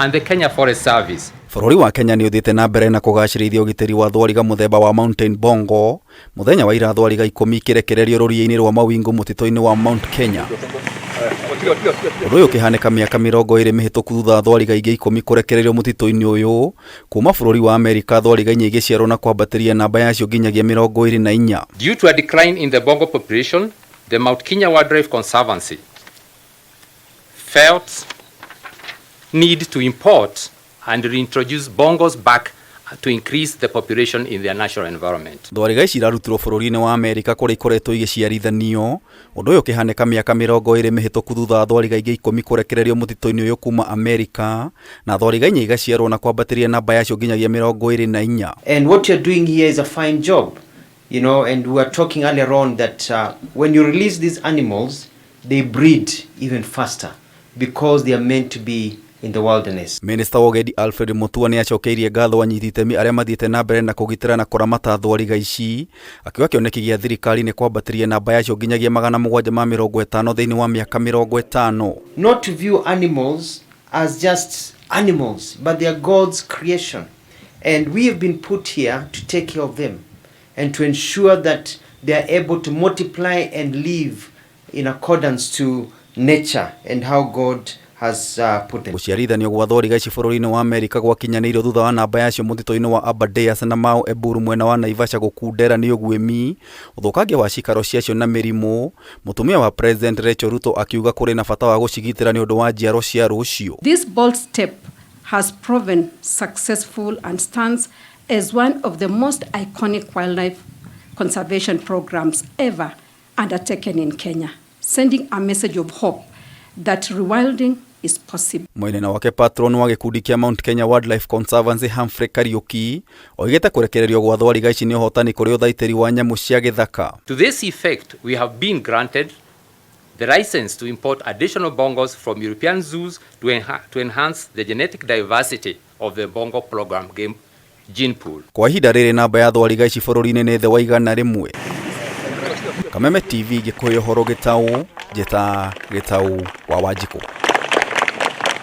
and the Kenya Forest Service. Bũrũri wa Kenya nĩ ũthiĩte na mbere na kũgacĩrithia ũgitĩri wa thwariga mũthemba wa Mountain Bongo. Mũthenya wa ira thwariga 10 kĩrekererio rũriĩ-inĩ rwa mawingu mũtitũ-inĩ wa Mount Kenya. Ũndũ ũyũ ũkĩhanĩka mĩaka 20 mĩhĩtũku thutha thwariga ingĩ 10 kũrekererio mũtitũ-inĩ ũyũ kuma bũrũri wa Amerika. Thwariga inya igĩciarwo na kwambatĩria namba yacio nginyagia 24. Due to a decline in the bongo population, the Mount Kenya Wildlife Conservancy felt need to import and reintroduce bongos back to increase the population in their natural environment. Thwariga ici irarutirwo bũrũri-inĩ wa Amerika kũrĩa ikoretwo igĩciarithanio. Ũndũ ũyũ ũkĩhanĩka mĩaka 20 mĩhĩtũku thutha thwariga ingĩ 10 kũrekererio mũtitũ-inĩ ũyũ kuma Amerika, na thwariga inya igaciarwo na kwambatĩria namba yacio nginyagia 24. And what you're doing here is a fine job, you know, and we were talking earlier on that when you release these animals, they breed even faster because they are meant to be in the wilderness. Minister wa UGENDI ALFRED nĩ acokeirie ngatho anyiti itemi arĩa mathiĩte na mbere na kũgitĩra na kũramata thwariga ici, akiuga kĩoneki gĩa thirikari nĩ kwambatĩria namba yacio nginyagia 750 thĩinĩ wa mĩaka 50. Not to view animals as just animals, but they are God's creation, and we have been put here to take care of them and to ensure that they are able to multiply and live in accordance to nature and how God has put them. Guciarithanio gwa thwariga ici bũrũri-inĩ wa Amerika gwakinyanĩirio thutha wa namba yacio mũtitũ-inĩ wa Aberdares na Mau Eburu mwena wa Naivasha gũkundera nĩ ũguĩmi, ũthũkangia wa cikaro ciacio na mĩrimũ. Mũtumia wa President Rachel Ruto akiuga kũrĩ na bata wa gũcigitĩra nĩ ũndũ wa njiaro cia rũciũ. This bold step has proven successful and stands as one of the most iconic wildlife conservation programs ever undertaken in Kenya, sending a message of hope that rewilding is possible. Mwene wake patron wa gĩkundi kĩa Mount Kenya Wildlife Conservancy Humphrey Kariuki oigĩte kũrekererio gwa thwariga ici nĩ ũhotani kũrĩ ũthaitĩri wa nyamũ cia gĩthaka. To this effect, we have been granted the license to import additional bongos from European zoos to enhance the genetic diversity of the bongo program gene pool. Kwa ihinda rĩrĩ namba ya thwariga ici bũrũri-inĩ nĩ thĩ wa 100. Kameme TV gĩkũyũ horo gĩtaũ, njeta gĩtaũ wa Wanjikũ.